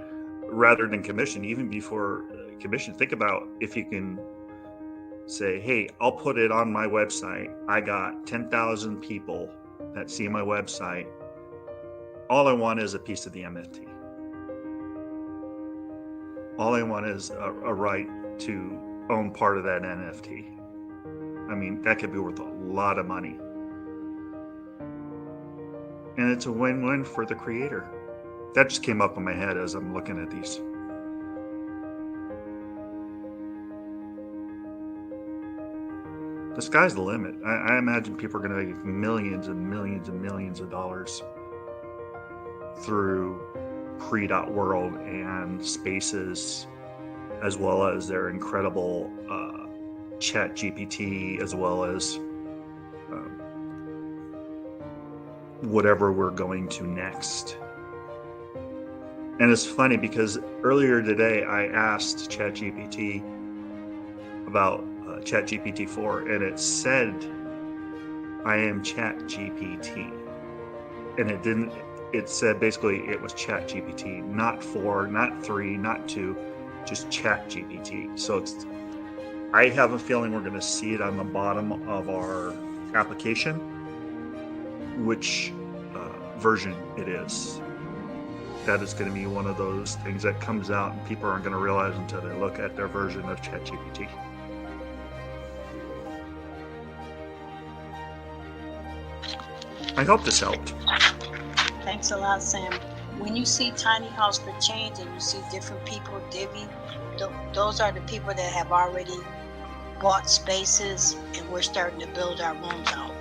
S2: rather than commission, even before commission, think about if you can say, hey, I'll put it on my website. I got 10,000 people that see my website. All I want is a piece of the NFT. All I want is a right to own part of that NFT. I mean, that could be worth a lot of money. And it's a win-win for the creator. That just came up in my head as I'm looking at these. The sky's the limit. I imagine people are going to make millions and millions and millions of dollars through Pre.World and Spaces, as well as their incredible Chat GPT, as well as whatever we're going to next. And it's funny because earlier today I asked Chat GPT about Chat GPT 4 and it said I am Chat GPT, and it said basically it was Chat GPT, not 4, not 3, not 2, just Chat GPT. So I have a feeling we're going to see it on the bottom of our application, which version it is. That is going to be one of those things that comes out and people aren't going to realize until they look at their version of ChatGPT. I hope this helped.
S7: Thanks a lot, Sam. When you see Tiny House for Change and you see different people, Divi, those are the people that have already bought spaces, and we're starting to build our rooms out.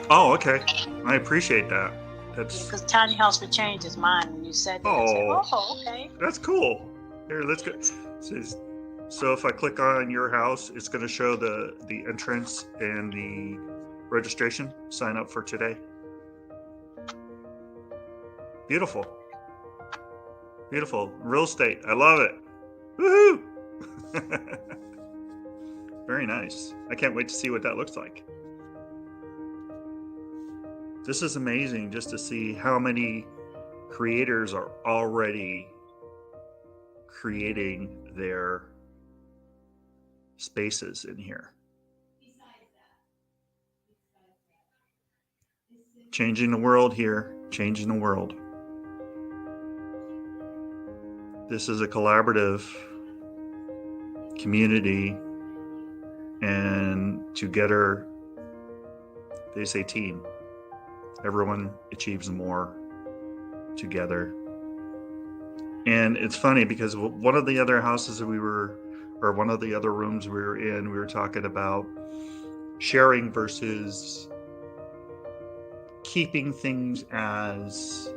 S2: Oh, okay. I appreciate that.
S7: Because Tiny House for Change is mine. When you said that, I said, oh, okay.
S2: That's cool. Here, let's go. So if I click on your house, it's going to show the entrance and the registration. Sign up for today. Beautiful. Beautiful. Real estate. I love it. Woohoo! Very nice. I can't wait to see what that looks like. This is amazing just to see how many creators are already creating their spaces in here. Changing the world here, changing the world. This is a collaborative community, and together, they say team. Everyone achieves more together. And it's funny because one of the other houses that one of the other rooms we were in, we were talking about sharing versus keeping things as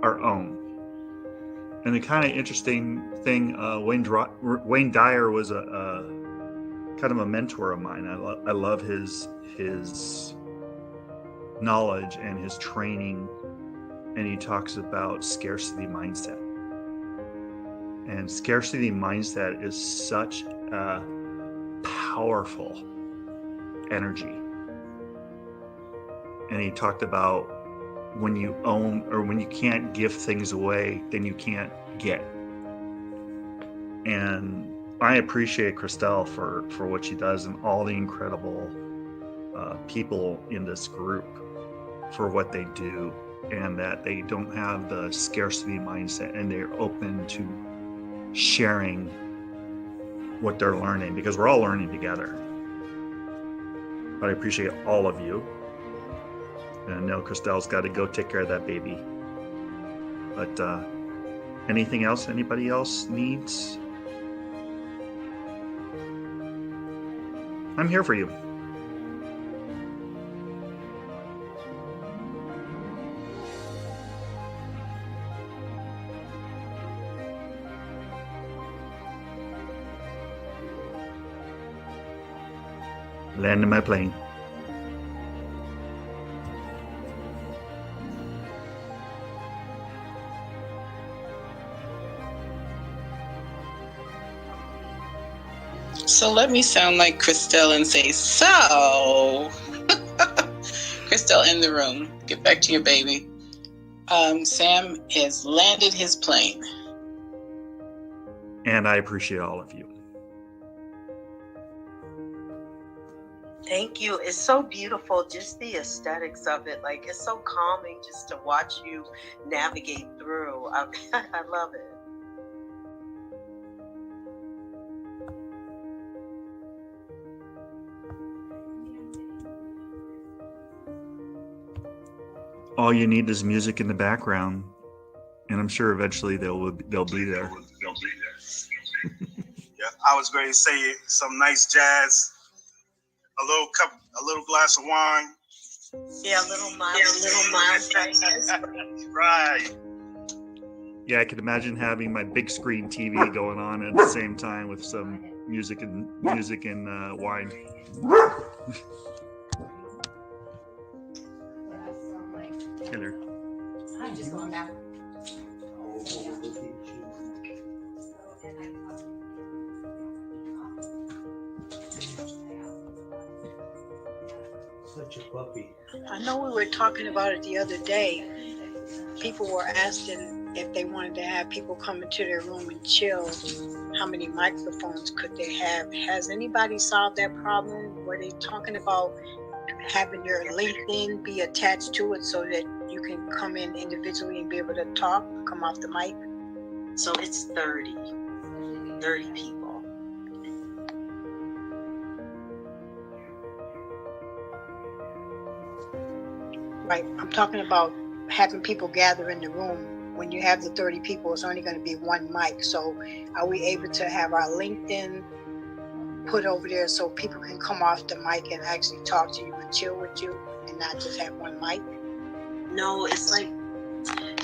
S2: our own. And the kind of interesting thing, Wayne Dyer was a kind of a mentor of mine. I love his knowledge and his training, and he talks about scarcity mindset. And scarcity mindset is such a powerful energy. And he talked about when you own, or when you can't give things away, then you can't get. And I appreciate Christelle for what she does, and all the incredible people in this group for what they do, and that they don't have the scarcity mindset, and they're open to sharing what they're learning, because we're all learning together. But I appreciate all of you. And I know Christelle's got to go take care of that baby. But anything else anybody else needs? I'm here for you. Landing my plane.
S5: So let me sound like Christelle and say, so. Christelle in the room. Get back to your baby. Sam has landed his plane.
S2: And I appreciate all of you.
S4: Thank you. It's so beautiful, just the aesthetics of it. Like, it's so calming just to watch you navigate through. I love it.
S2: All you need is music in the background, and I'm sure eventually they'll be there.
S3: Yeah, I was going to say some nice jazz, a little glass of wine.
S4: Yeah, a little mild.
S3: Right.
S2: Yeah, I could imagine having my big screen TV going on at the same time with some music and wine. Killer.
S8: I'm just going back.
S9: Such a puppy.
S7: I know we were talking about it the other day. People were asking if they wanted to have people come into their room and chill, how many microphones could they have? Has anybody solved that problem? Were they talking about having your LinkedIn be attached to it so that you can come in individually and be able to talk, come off the mic?
S4: So it's 30 people.
S7: Right. I'm talking about having people gather in the room. When you have the 30 people, it's only going to be one mic. So are we able to have our LinkedIn put over there so people can come off the mic and actually talk to you and chill with you and not just have one mic?
S4: No, it's like,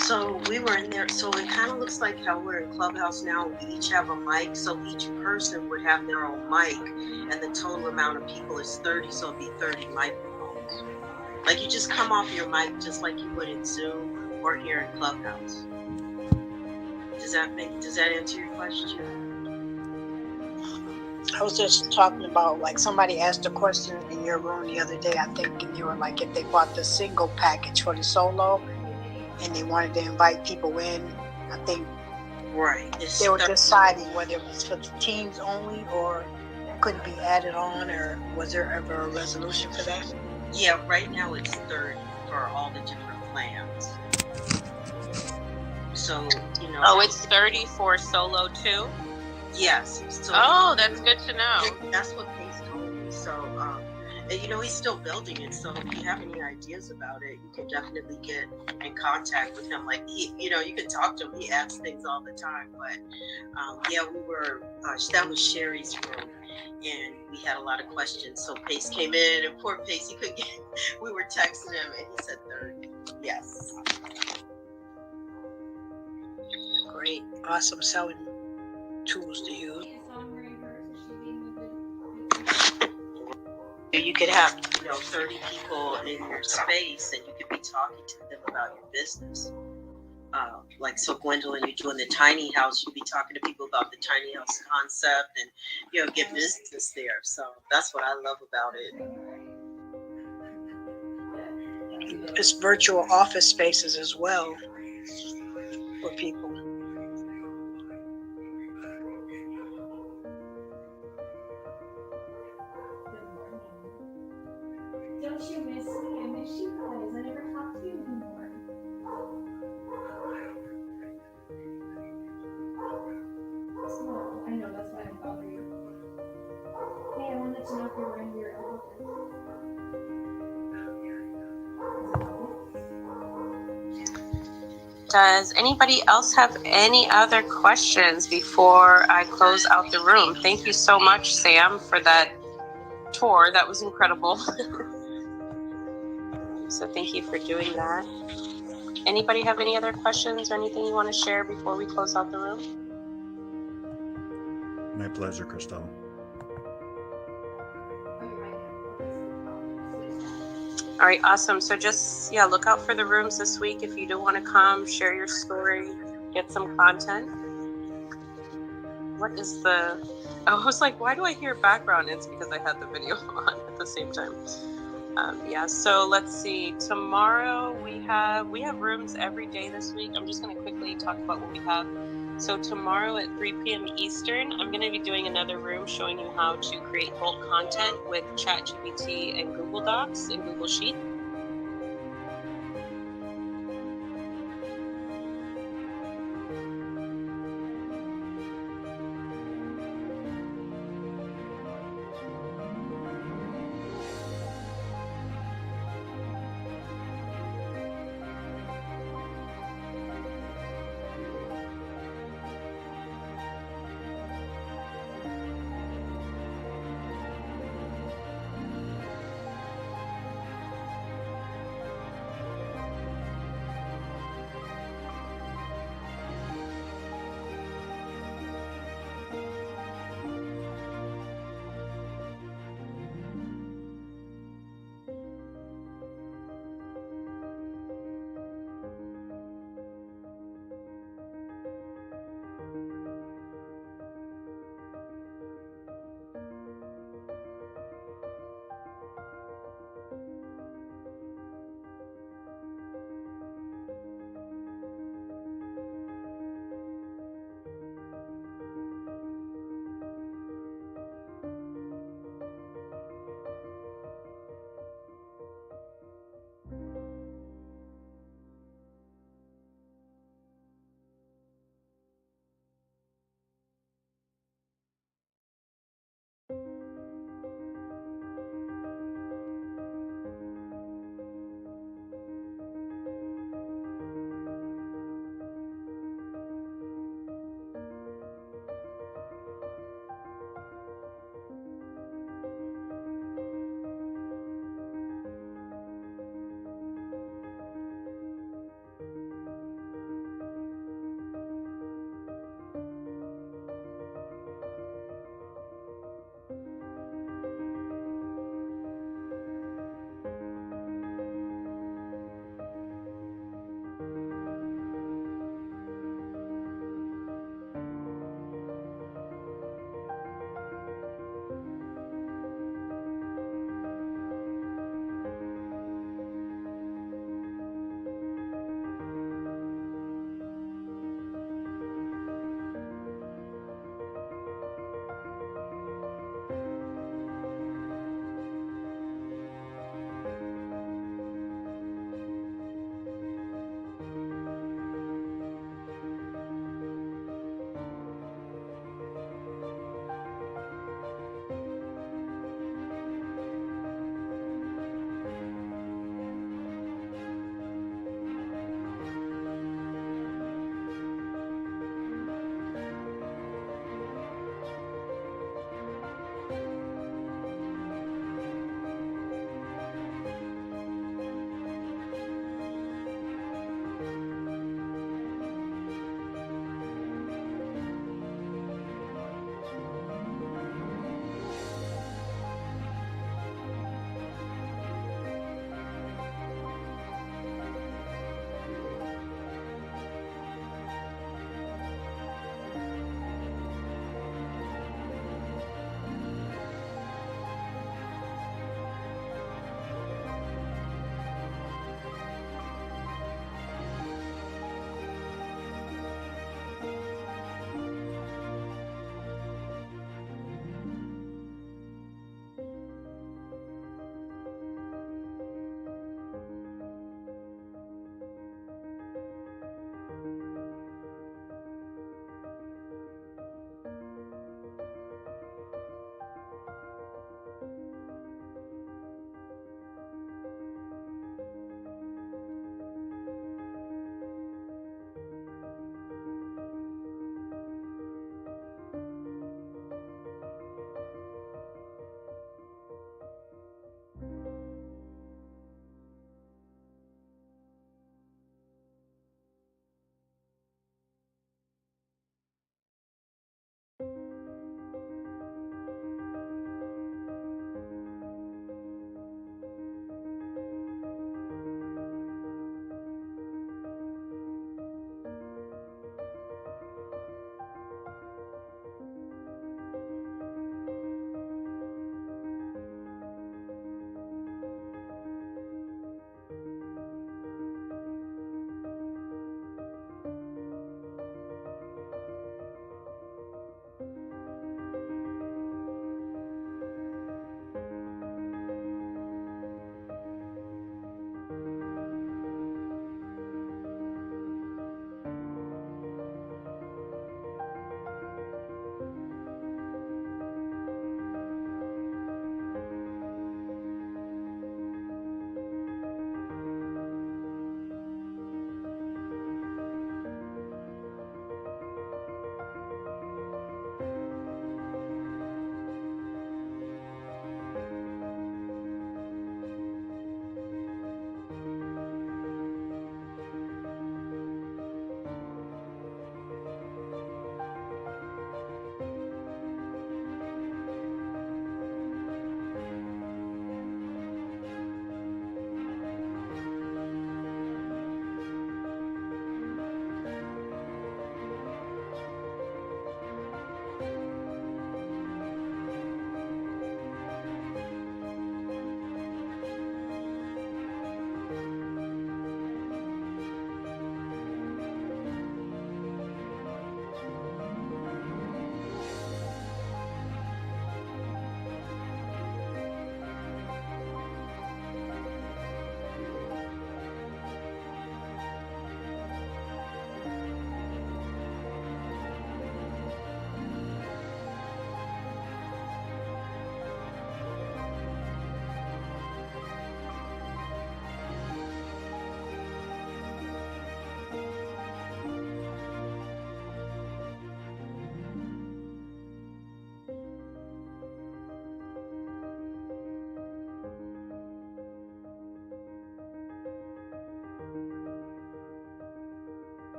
S4: so we were in there, so it kind of looks like how we're in Clubhouse now. We each have a mic, so each person would have their own mic, and the total amount of people is 30, so it'd be 30 microphones. Like, you just come off your mic just like you would in Zoom or here in Clubhouse. Does that answer your question?
S7: I was just talking about, like, somebody asked a question in your room the other day, I think, and they were like, if they bought the single package for the solo and they wanted to invite people in, I think
S4: Right.
S7: they were deciding whether it was for the teams only or could be added on, or was there ever a resolution for that?
S4: Yeah, right now it's 30 for all the different plans. So, you know.
S1: Oh, it's 30 for solo too?
S4: Yes. So,
S1: oh, that's good to know.
S4: That's what Pace told me. So, and you know, he's still building it. So if you have any ideas about it, you can definitely get in contact with him. Like, you know, you can talk to him. He adds things all the time. But yeah, we were, that was Sherry's room. And we had a lot of questions. So Pace came in, and poor Pace, he couldn't get, we were texting him, and he said 30. Yes.
S7: Great. Awesome selling tools to use.
S4: You could have, you know, 30 people in your space, and you could be talking to them about your business. Like, so Gwendolyn, you're doing the tiny house, you'd be talking to people about the tiny house concept and, you know, get business there. So that's what I love about it.
S7: It's virtual office spaces as well for people.
S9: Don't you miss me? I miss you guys. I never talk to you anymore. Small. I know, that's why I'm bothering you. Hey, I wanted to know if you're wearing your elbow.
S1: Does anybody else have any other questions before I close out the room? Thank you so much, Sam, for that tour. That was incredible. So thank you for doing that. Anybody have any other questions or anything you want to share before we close out the room?
S2: My pleasure, Christelle.
S1: All right, awesome. So just, yeah, look out for the rooms this week. If you do want to come, share your story, get some content. What is the, I was like, why do I hear background? It's because I had the video on at the same time. Yeah, so let's see. Tomorrow we have rooms every day this week. I'm just going to quickly talk about what we have. So tomorrow at 3 p.m. Eastern, I'm going to be doing another room showing you how to create bulk content with ChatGPT and Google Docs and Google Sheets.